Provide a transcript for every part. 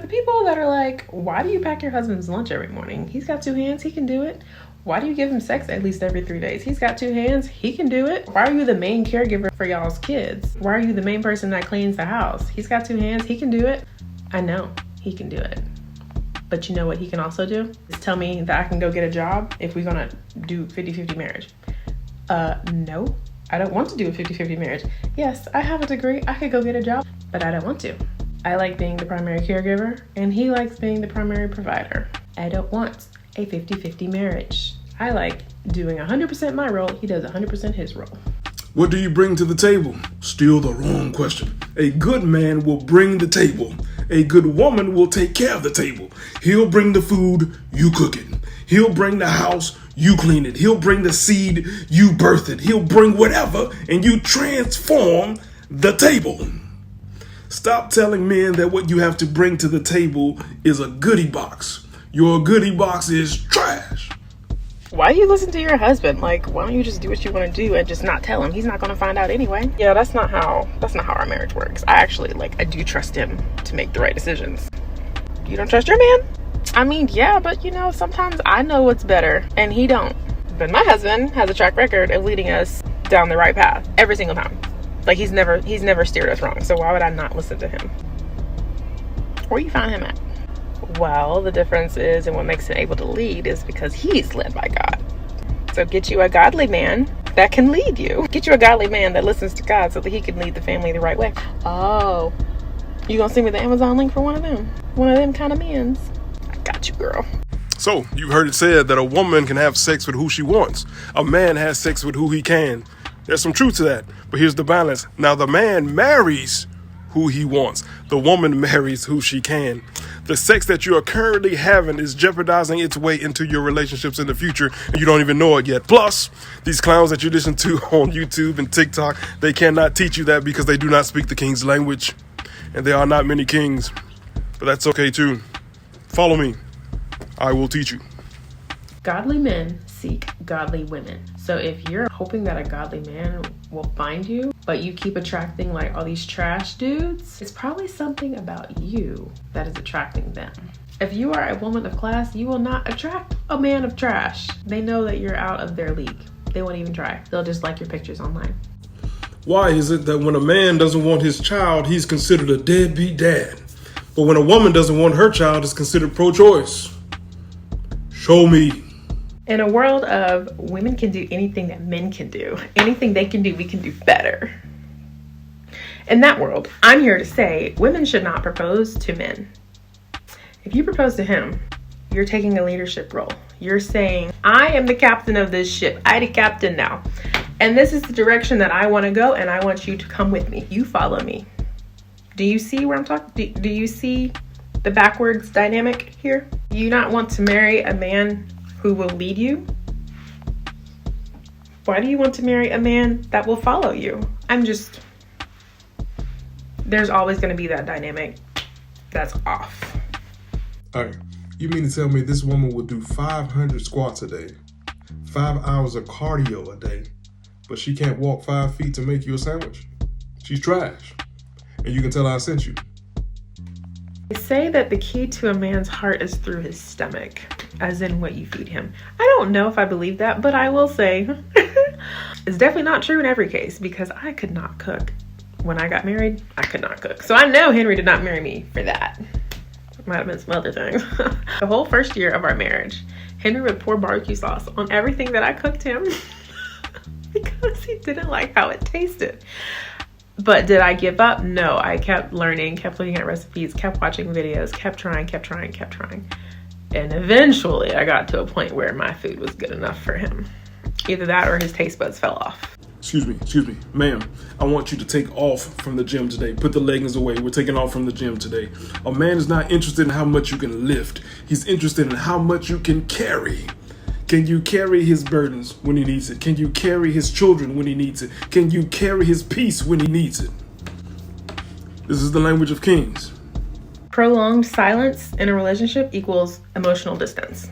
people that are like, why do you pack your husband's lunch every morning? He's got 2 hands, he can do it. Why do you give him sex at least every 3 days? He's got 2 hands, he can do it. Why are you the main caregiver for y'all's kids? Why are you the main person that cleans the house? He's got 2 hands, he can do it. I know he can do it. But you know what he can also do? Is tell me that I can go get a job if we're gonna do 50-50 marriage. No, I don't want to do a 50-50 marriage. Yes, I have a degree, I could go get a job, but I don't want to. I like being the primary caregiver, and he likes being the primary provider. I don't want a 50-50 marriage. I like doing 100% my role, he does 100% his role. What do you bring to the table? Still the wrong question. A good man will bring the table. A good woman will take care of the table. He'll bring the food, you cook it. He'll bring the house, you clean it. He'll bring the seed, you birth it. He'll bring whatever, and you transform the table. Stop telling men that what you have to bring to the table is a goodie box. Your goodie box is trash. Why do you listen to your husband? Like, why don't you just do what you want to do and just not tell him? He's not going to find out anyway. Yeah, that's not how our marriage works. I do trust him to make the right decisions. You don't trust your man? I mean, yeah, but sometimes I know what's better and he don't. But my husband has a track record of leading us down the right path every single time. Like, he's never steered us wrong. So why would I not listen to him? Where you find him at? Well, the difference is, and what makes him able to lead is because he's led by God. So get you a godly man that can lead you. Get you a godly man that listens to God so that he can lead the family the right way. Oh, you gonna send me the Amazon link for one of them kind of men's? I got you, girl. So, you've heard it said that a woman can have sex with who she wants. A man has sex with who he can. There's some truth to that, but here's the balance. Now, the man marries who he wants. The woman marries who she can. The sex that you are currently having is jeopardizing its way into your relationships in the future, and you don't even know it yet. Plus, these clowns that you listen to on YouTube and TikTok, they cannot teach you that because they do not speak the king's language, and there are not many kings, but that's okay too. Follow me. I will teach you. Godly men seek godly women. So if you're hoping that a godly man will find you, but you keep attracting like all these trash dudes, it's probably something about you that is attracting them. If you are a woman of class, you will not attract a man of trash. They know that you're out of their league. They won't even try. They'll just like your pictures online. Why is it that when a man doesn't want his child, he's considered a deadbeat dad? But when a woman doesn't want her child, it's considered pro-choice? Show me. In a world of women can do anything that men can do, anything they can do, we can do better. In that world, I'm here to say women should not propose to men. If you propose to him, you're taking a leadership role. You're saying, I am the captain of this ship. I'm the captain now. And this is the direction that I want to go, and I want you to come with me. You follow me. Do you see where I'm talking? Do you see the backwards dynamic here? You not want to marry a man who will lead you? Why do you want to marry a man that will follow you? There's always going to be that dynamic that's off. All right, you mean to tell me this woman will do 500 squats a day, 5 hours of cardio a day, but she can't walk 5 feet to make you a sandwich? She's trash. And you can tell I sent you. They say that the key to a man's heart is through his stomach, as in what you feed him. I don't know if I believe that, but I will say it's definitely not true in every case, because I could not cook. When I got married, I could not cook. So I know Henry did not marry me for that. Might have been some other things. The whole first year of our marriage, Henry would pour barbecue sauce on everything that I cooked him because he didn't like how it tasted. But did I give up? No, I kept learning, kept looking at recipes, kept watching videos, kept trying. And eventually I got to a point where my food was good enough for him. Either that or his taste buds fell off. Excuse me, ma'am. I want you to take off from the gym today. Put the leggings away. We're taking off from the gym today. A man is not interested in how much you can lift. He's interested in how much you can carry. Can you carry his burdens when he needs it? Can you carry his children when he needs it? Can you carry his peace when he needs it? This is the language of kings. Prolonged silence in a relationship equals emotional distance.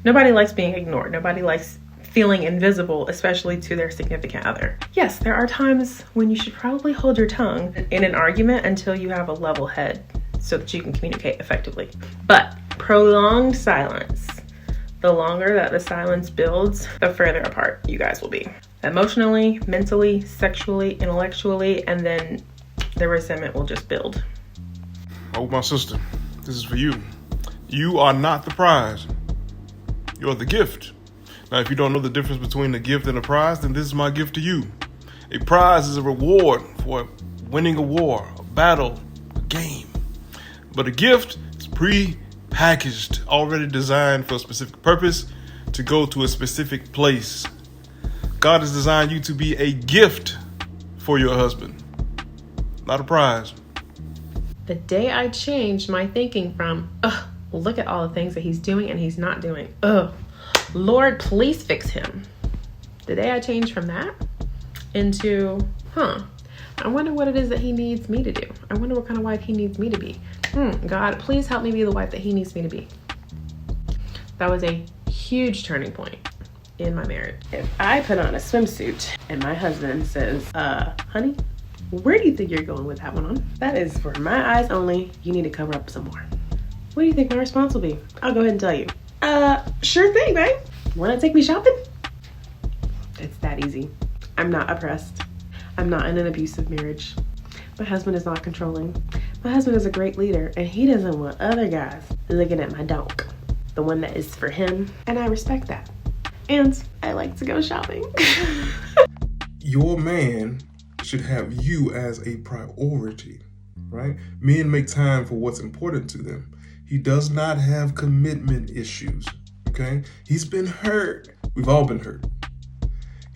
Nobody likes being ignored. Nobody likes feeling invisible, especially to their significant other. Yes, there are times when you should probably hold your tongue in an argument until you have a level head so that you can communicate effectively. But prolonged silence, the longer that the silence builds, the further apart you guys will be. Emotionally, mentally, sexually, intellectually, and then the resentment will just build. Oh, my sister, this is for you. You are not the prize. You're the gift. Now, if you don't know the difference between a gift and a prize, then this is my gift to you. A prize is a reward for winning a war, a battle, a game. But a gift is pre-packaged, already designed for a specific purpose, to go to a specific place. God has designed you to be a gift for your husband, not a prize. The day I changed my thinking from, look at all the things that he's doing and he's not doing. Lord, please fix him. The day I changed from that into, I wonder what it is that he needs me to do. I wonder what kind of wife he needs me to be. God, please help me be the wife that he needs me to be. That was a huge turning point in my marriage. If I put on a swimsuit and my husband says, honey, where do you think you're going with that one on? That is for my eyes only. You need to cover up some more. What do you think my response will be? I'll go ahead and tell you. Sure thing, babe. Want to take me shopping? It's that easy. I'm not oppressed. I'm not in an abusive marriage. My husband is not controlling. My husband is a great leader, and he doesn't want other guys looking at my donk, the one that is for him, and I respect that. And I like to go shopping. Your man should have you as a priority, right? Men make time for what's important to them. He does not have commitment issues, okay? He's been hurt. We've all been hurt.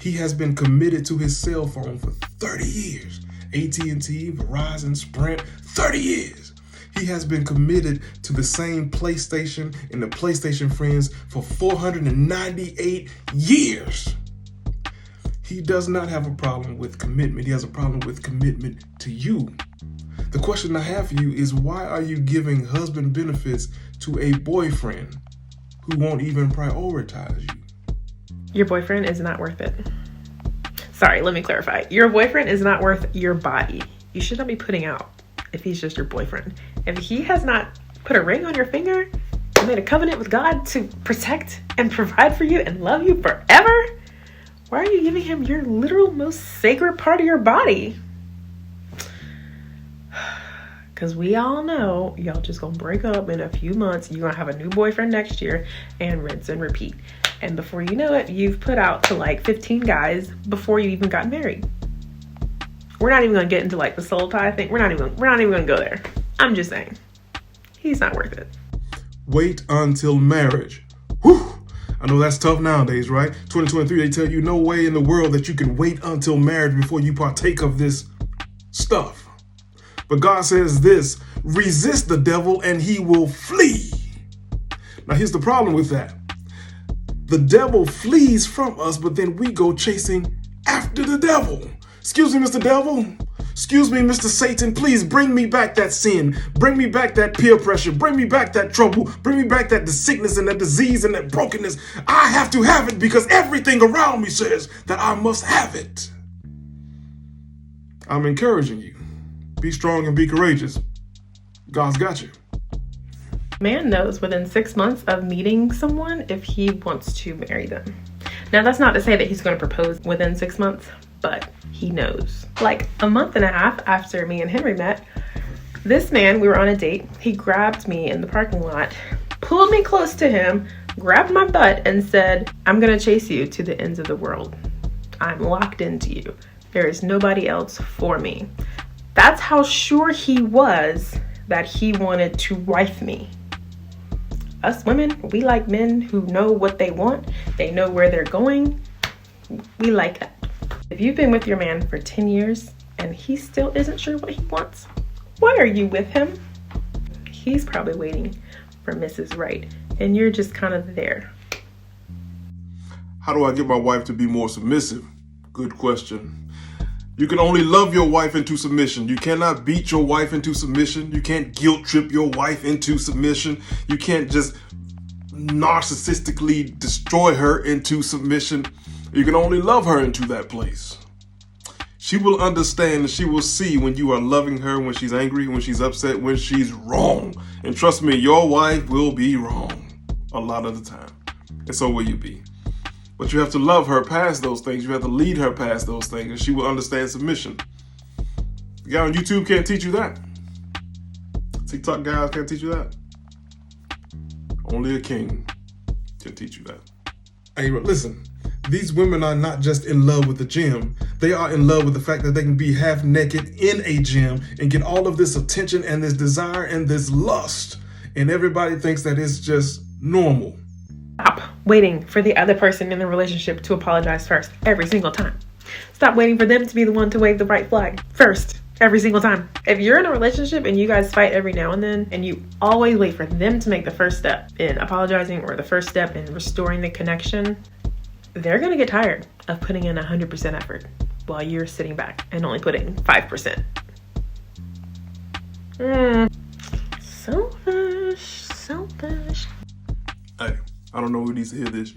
He has been committed to his cell phone for 30 years. AT&T, Verizon, Sprint, 30 years. He has been committed to the same PlayStation and the PlayStation friends for 498 years. He does not have a problem with commitment. He has a problem with commitment to you. The question I have for you is, why are you giving husband benefits to a boyfriend who won't even prioritize you? Your boyfriend is not worth it. Sorry, let me clarify. Your boyfriend is not worth your body. You should not be putting out if he's just your boyfriend. If he has not put a ring on your finger and made a covenant with God to protect and provide for you and love you forever, why are you giving him your literal most sacred part of your body? Because we all know y'all just gonna break up in a few months. You're gonna have a new boyfriend next year and rinse and repeat. And before you know it, you've put out to like 15 guys before you even got married. We're not even gonna get into like the soul tie thing. We're not even gonna go there. I'm just saying, he's not worth it. Wait until marriage. Whew. I know that's tough nowadays, right? 2023, they tell you no way in the world that you can wait until marriage before you partake of this stuff. But God says this: resist the devil and he will flee. Now here's the problem with that. The devil flees from us, but then we go chasing after the devil. Excuse me, Mr. Devil. Excuse me, Mr. Satan. Please bring me back that sin. Bring me back that peer pressure. Bring me back that trouble. Bring me back that sickness and that disease and that brokenness. I have to have it because everything around me says that I must have it. I'm encouraging you. Be strong and be courageous. God's got you. Man knows within 6 months of meeting someone if he wants to marry them. Now, that's not to say that he's going to propose within 6 months, but he knows. Like a month and a half after me and Henry met, this man, we were on a date. He grabbed me in the parking lot, pulled me close to him, grabbed my butt and said, I'm going to chase you to the ends of the world. I'm locked into you. There is nobody else for me. That's how sure he was that he wanted to wife me. Us women, we like men who know what they want. They know where they're going. We like that. If you've been with your man for 10 years and he still isn't sure what he wants, why are you with him? He's probably waiting for Mrs. Right, and you're just kind of there. How do I get my wife to be more submissive? Good question. You can only love your wife into submission. You cannot beat your wife into submission. You can't guilt trip your wife into submission. You can't just narcissistically destroy her into submission. You can only love her into that place. She will understand and she will see when you are loving her, when she's angry, when she's upset, when she's wrong. And trust me, your wife will be wrong a lot of the time. And so will you be. But you have to love her past those things. You have to lead her past those things, and she will understand submission. The guy on YouTube can't teach you that. TikTok guys can't teach you that. Only a king can teach you that. Hey, listen, these women are not just in love with the gym. They are in love with the fact that they can be half naked in a gym and get all of this attention and this desire and this lust. And everybody thinks that it's just normal. Stop waiting for the other person in the relationship to apologize first every single time. Stop waiting for them to be the one to wave the white flag first every single time. If you're in a relationship and you guys fight every now and then, and you always wait for them to make the first step in apologizing or the first step in restoring the connection, they're going to get tired of putting in 100% effort while you're sitting back and only putting 5%. Selfish. Hey, I don't know who needs to hear this,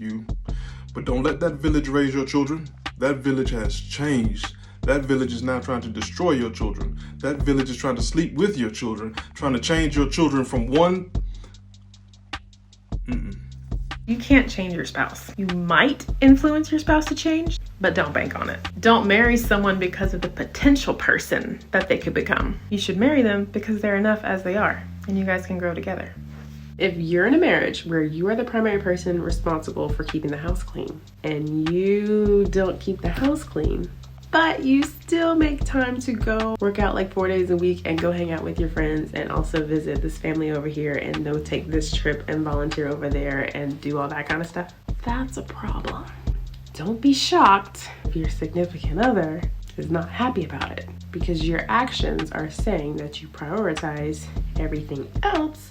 but don't let that village raise your children. That village has changed. That village is now trying to destroy your children. That village is trying to sleep with your children, trying to change your children from one. You can't change your spouse. You might influence your spouse to change, but don't bank on it. Don't marry someone because of the potential person that they could become. You should marry them because they're enough as they are, and you guys can grow together. If you're in a marriage where you are the primary person responsible for keeping the house clean, and you don't keep the house clean, but you still make time to go work out like 4 days a week and go hang out with your friends and also visit this family over here and go take this trip and volunteer over there and do all that kind of stuff, that's a problem. Don't be shocked if your significant other is not happy about it, because your actions are saying that you prioritize everything else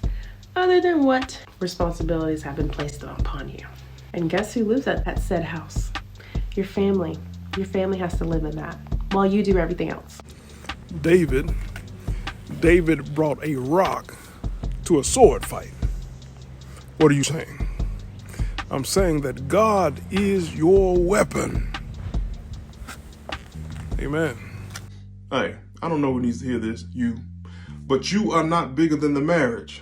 other than what responsibilities have been placed upon you. And guess who lives at that said house? Your family. Your family has to live in that while you do everything else. David brought a rock to a sword fight. What are you saying? I'm saying that God is your weapon. Amen. Hey, I don't know who needs to hear this, but you are not bigger than the marriage.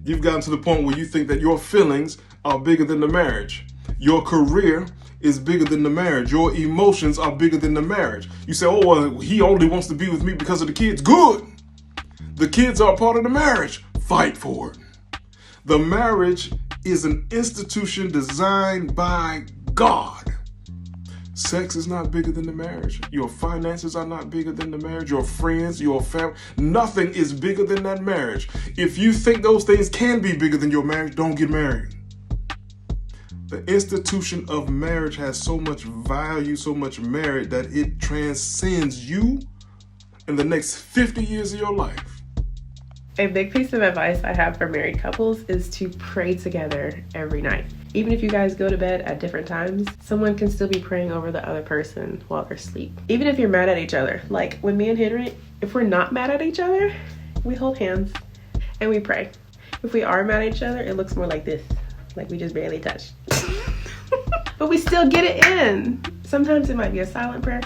You've gotten to the point where you think that your feelings are bigger than the marriage. Your career is bigger than the marriage. Your emotions are bigger than the marriage. You say, oh, well, he only wants to be with me because of the kids. Good. The kids are part of the marriage. Fight for it. The marriage is an institution designed by God. Sex is not bigger than the marriage. Your finances are not bigger than the marriage. Your friends, your family, nothing is bigger than that marriage. If you think those things can be bigger than your marriage, don't get married. The institution of marriage has so much value, so much merit that it transcends you in the next 50 years of your life. A big piece of advice I have for married couples is to pray together every night. Even if you guys go to bed at different times, someone can still be praying over the other person while they're asleep. Even if you're mad at each other. Like when me and Henry, if we're not mad at each other, we hold hands and we pray. If we are mad at each other, it looks more like this. Like we just barely touched. But we still get it in. Sometimes it might be a silent prayer.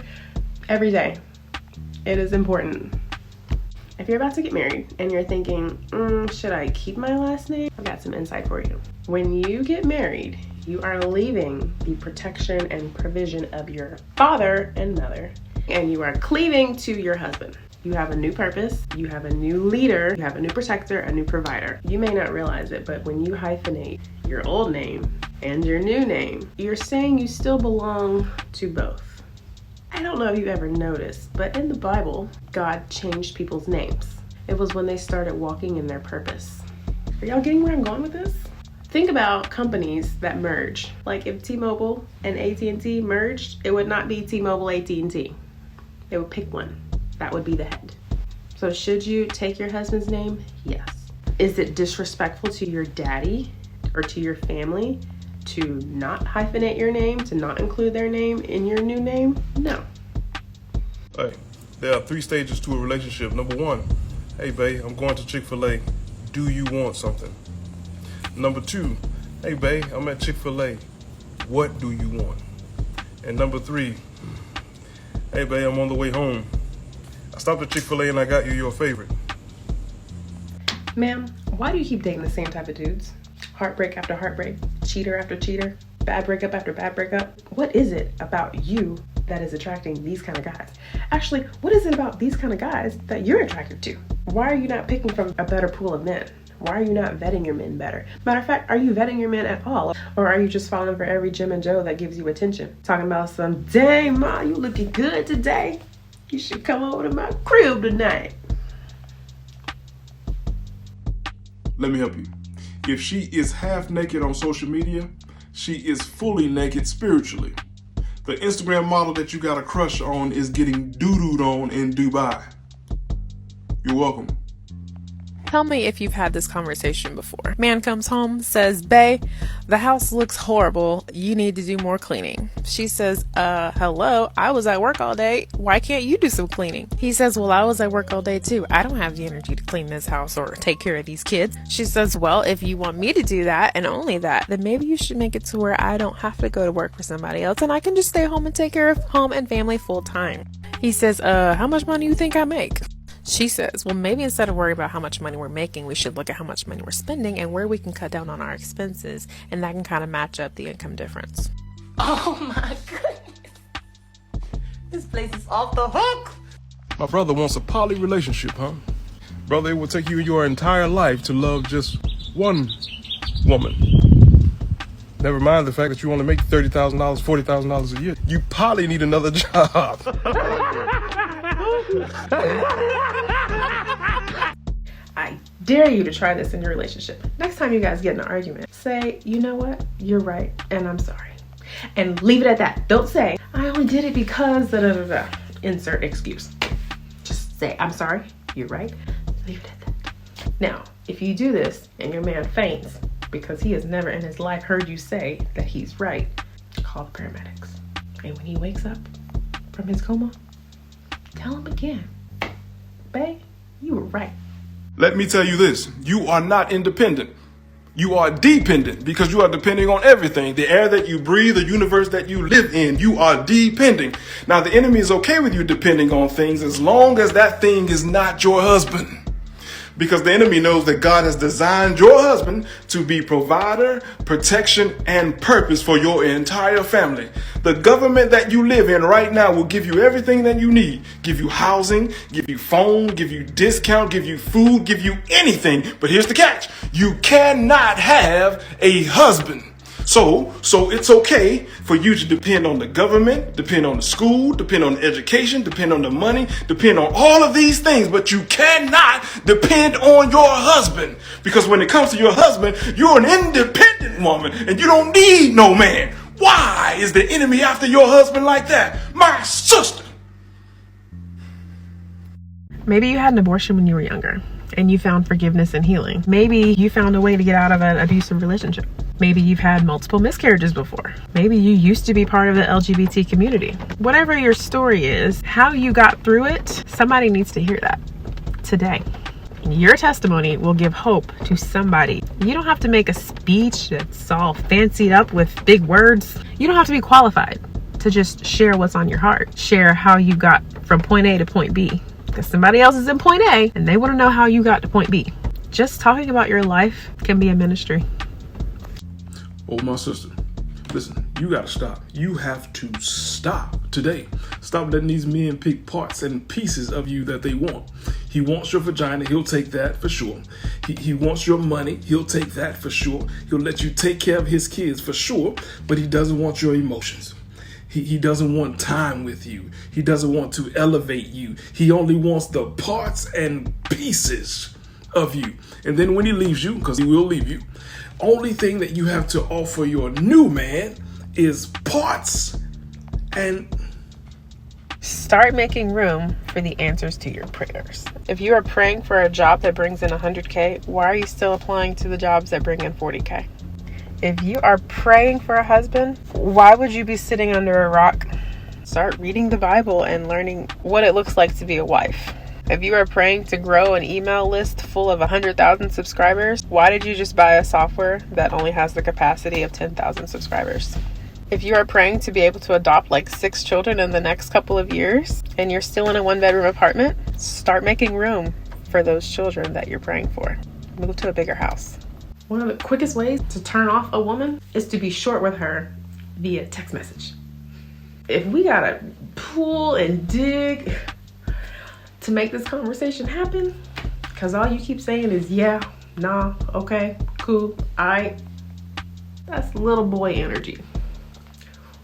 Every day. It is important. If you're about to get married and you're thinking, should I keep my last name? I've got some insight for you. When you get married, you are leaving the protection and provision of your father and mother, and you are cleaving to your husband. You have a new purpose, you have a new leader, you have a new protector, a new provider. You may not realize it, but when you hyphenate your old name and your new name, you're saying you still belong to both. I don't know if you've ever noticed, but in the Bible, God changed people's names. It was when they started walking in their purpose. Are y'all getting where I'm going with this? Think about companies that merge. Like if T-Mobile and AT&T merged, it would not be T-Mobile AT&T. They would pick one. That would be the head. So should you take your husband's name? Yes. Is it disrespectful to your daddy or to your family to not hyphenate your name, to not include their name in your new name? No. Hey, there are 3 stages to a relationship. Number 1, hey babe, I'm going to Chick-fil-A. Do you want something? Number 2, hey babe, I'm at Chick-fil-A. What do you want? And number 3, Hey, babe, I'm on the way home. I stopped at Chick-fil-A and I got you your favorite. Ma'am, why do you keep dating the same type of dudes? Heartbreak after heartbreak, cheater after cheater, bad breakup after bad breakup. What is it about you that is attracting these kind of guys? Actually, what is it about these kind of guys that you're attracted to? Why are you not picking from a better pool of men? Why are you not vetting your men better? Matter of fact, are you vetting your men at all? Or are you just falling for every Jim and Joe that gives you attention? Talking about some, dang ma, you looking good today. You should come over to my crib tonight. Let me help you. If she is half naked on social media, she is fully naked spiritually. The Instagram model that you got a crush on is getting doo-dooed on in Dubai. You're welcome. Tell me if you've had this conversation before. Man comes home, says, "Bae, the house looks horrible. You need to do more cleaning." She says, hello, I was at work all day. Why can't you do some cleaning? He says, well, I was at work all day too. I don't have the energy to clean this house or take care of these kids. She says, well, if you want me to do that and only that, then maybe you should make it to where I don't have to go to work for somebody else and I can just stay home and take care of home and family full time. He says, how much money do you think I make? She says, well, maybe instead of worrying about how much money we're making, we should look at how much money we're spending and where we can cut down on our expenses, and that can kind of match up the income difference. Oh my goodness. This place is off the hook. My brother wants a poly relationship, huh? Brother, it will take you your entire life to love just one woman. Never mind the fact that you want to make $30,000, $40,000 a year. You probably need another job. I dare you to try this in your relationship. Next time you guys get in an argument, say, you know what? You're right, and I'm sorry. And leave it at that. Don't say, I only did it because da-da-da-da. Insert excuse. Just say, I'm sorry, you're right. Leave it at that. Now, if you do this and your man faints because he has never in his life heard you say that he's right, call the paramedics. And when he wakes up from his coma, tell him again, babe, you were right. Let me tell you this, you are not independent. You are dependent because you are depending on everything. The air that you breathe, the universe that you live in, you are depending. Now, the enemy is okay with you depending on things as long as that thing is not your husband. Because the enemy knows that God has designed your husband to be provider, protection, and purpose for your entire family. The government that you live in right now will give you everything that you need. Give you housing, give you phone, give you discount, give you food, give you anything. But here's the catch. You cannot have a husband. So it's okay for you to depend on the government, depend on the school, depend on the education, depend on the money, depend on all of these things, but you cannot depend on your husband. Because when it comes to your husband, you're an independent woman and you don't need no man. Why is the enemy after your husband like that? My sister. Maybe you had an abortion when you were younger and you found forgiveness and healing. Maybe you found a way to get out of an abusive relationship. Maybe you've had multiple miscarriages before. Maybe you used to be part of the LGBT community. Whatever your story is, how you got through it, somebody needs to hear that today. Your testimony will give hope to somebody. You don't have to make a speech that's all fancied up with big words. You don't have to be qualified to just share what's on your heart. Share how you got from point A to point B. Because somebody else is in point A and they want to know how you got to point B. Just talking about your life can be a ministry. Oh, my sister, listen, you gotta stop. You have to stop today. Stop letting these men pick parts and pieces of you that they want. He wants your vagina, he'll take that for sure. He wants your money, he'll take that for sure. He'll let you take care of his kids for sure, but he doesn't want your emotions. He doesn't want time with you. He doesn't want to elevate you. He only wants the parts and pieces of you. And then when he leaves you, because he will leave you, only thing that you have to offer your new man is parts and start making room for the answers to your prayers. If you are praying for a job that brings in 100K, why are you still applying to the jobs that bring in 40K? If you are praying for a husband, why would you be sitting under a rock? Start reading the Bible and learning what it looks like to be a wife. If you are praying to grow an email list full of 100,000 subscribers, why did you just buy a software that only has the capacity of 10,000 subscribers? If you are praying to be able to adopt like 6 children in the next couple of years and you're still in a 1-bedroom apartment, start making room for those children that you're praying for. Move to a bigger house. One of the quickest ways to turn off a woman is to be short with her via text message. If we gotta pull and dig to make this conversation happen, because all you keep saying is yeah, nah, okay, cool, that's little boy energy.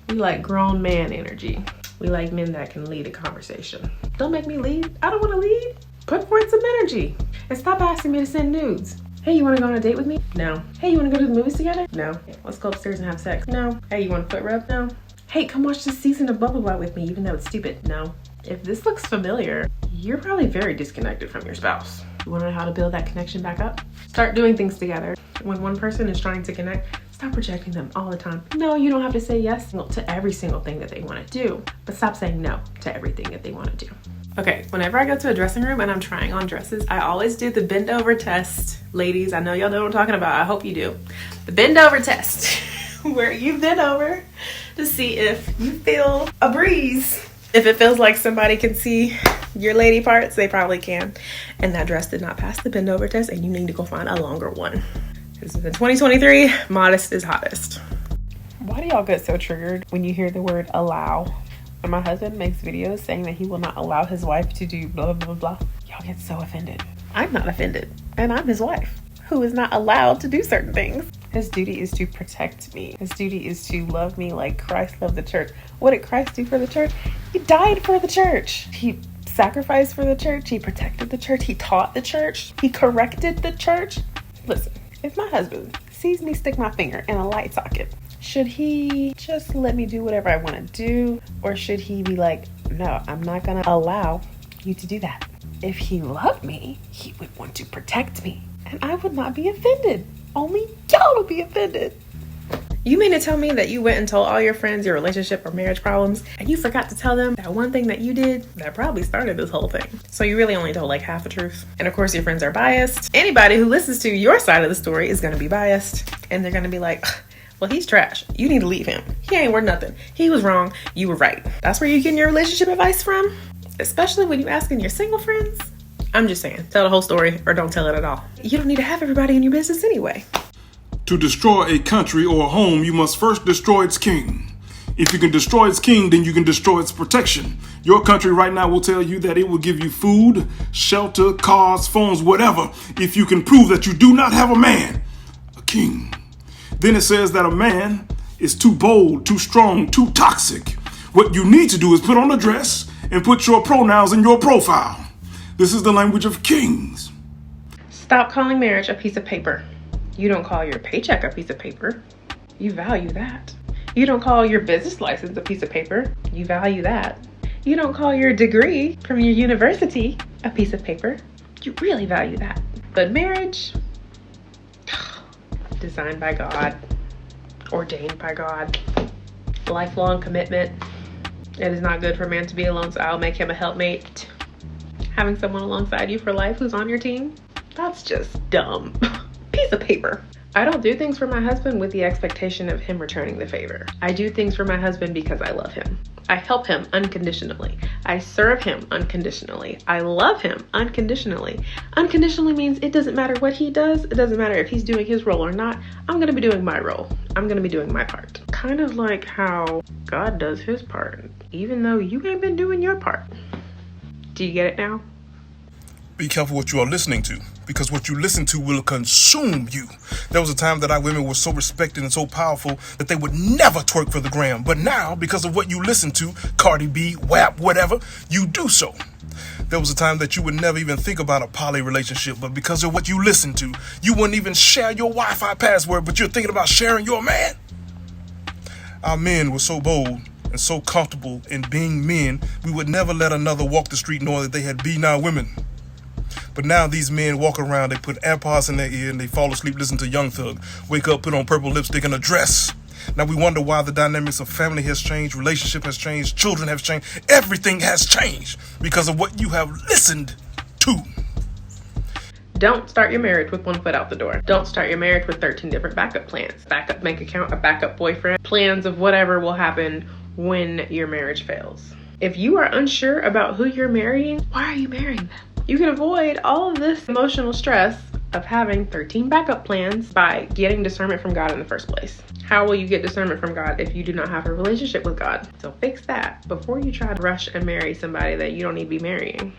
We like grown man energy. We like men that can lead a conversation. Don't make me lead. I don't want to lead. Put forth some energy and stop asking me to send nudes. Hey, you want to go on a date with me? No. Hey, you want to go to the movies together? No. Let's go upstairs and have sex. No. Hey, you want a foot rub? No. Hey, come watch this season of Blah Blah Blah with me, even though it's stupid. No. If this looks familiar, you're probably very disconnected from your spouse. You want to know how to build that connection back up? Start doing things together. When one person is trying to connect, stop rejecting them all the time. No, you don't have to say yes to every single thing that they want to do, but stop saying no to everything that they want to do. Okay, whenever I go to a dressing room and I'm trying on dresses, I always do the bend over test. Ladies, I know y'all know what I'm talking about. I hope you do. The bend over test, where you bend over to see if you feel a breeze. If it feels like somebody can see your lady parts, they probably can. And that dress did not pass the bend over test and you need to go find a longer one. This is in 2023, modest is hottest. Why do y'all get so triggered when you hear the word allow? When my husband makes videos saying that he will not allow his wife to do blah, blah, blah, y'all get so offended. I'm not offended, and I'm his wife, who is not allowed to do certain things. His duty is to protect me. His duty is to love me like Christ loved the church. What did Christ do for the church? He died for the church. He sacrificed for the church. He protected the church. He taught the church. He corrected the church. Listen, if my husband sees me stick my finger in a light socket, should he just let me do whatever I want to do? Or should he be like, no, I'm not going to allow you to do that? If he loved me, he would want to protect me. And I would not be offended. Only y'all would be offended. You mean to tell me that you went and told all your friends your relationship or marriage problems and you forgot to tell them that one thing that you did that probably started this whole thing? So you really only told like half the truth. And of course your friends are biased. Anybody who listens to your side of the story is going to be biased. And they're going to be like, well, he's trash. You need to leave him. He ain't worth nothing. He was wrong. You were right. That's where you're getting your relationship advice from? Especially when you're asking your single friends? I'm just saying, tell the whole story or don't tell it at all. You don't need to have everybody in your business anyway. To destroy a country or a home, you must first destroy its king. If you can destroy its king, then you can destroy its protection. Your country right now will tell you that it will give you food, shelter, cars, phones, whatever, if you can prove that you do not have a man, a king. Then it says that a man is too bold, too strong, too toxic. What you need to do is put on a dress and put your pronouns in your profile. This is the language of kings. Stop calling marriage a piece of paper. You don't call your paycheck a piece of paper. You value that. You don't call your business license a piece of paper. You value that. You don't call your degree from your university a piece of paper. You really value that. But marriage, designed by God, ordained by God, lifelong commitment. It is not good for a man to be alone, so I'll make him a helpmate. Having someone alongside you for life who's on your team, that's just dumb. Piece of paper. I don't do things for my husband with the expectation of him returning the favor. I do things for my husband because I love him. I help him unconditionally. I serve him unconditionally. I love him unconditionally. Unconditionally means it doesn't matter what he does. It doesn't matter if he's doing his role or not. I'm going to be doing my role. I'm going to be doing my part. Kind of like how God does his part, even though you ain't been doing your part. Do you get it now? Be careful what you are listening to, because what you listen to will consume you. There was a time that our women were so respected and so powerful that they would never twerk for the gram. But now, because of what you listen to, Cardi B, WAP, whatever, you do so. There was a time that you would never even think about a poly relationship, but because of what you listen to, you wouldn't even share your Wi-Fi password, but you're thinking about sharing your man. Our men were so bold and so comfortable in being men, we would never let another walk the street knowing that they had beaten our women. But now these men walk around, they put AirPods in their ear and they fall asleep, listen to Young Thug, wake up, put on purple lipstick and a dress. Now we wonder why the dynamics of family has changed, relationship has changed, children have changed, everything has changed because of what you have listened to. Don't start your marriage with one foot out the door. Don't start your marriage with 13 different backup plans. Backup bank account, a backup boyfriend, plans of whatever will happen when your marriage fails. If you are unsure about who you're marrying, why are you marrying them? You can avoid all of this emotional stress of having 13 backup plans by getting discernment from God in the first place. How will you get discernment from God if you do not have a relationship with God? So fix that before you try to rush and marry somebody that you don't need to be marrying.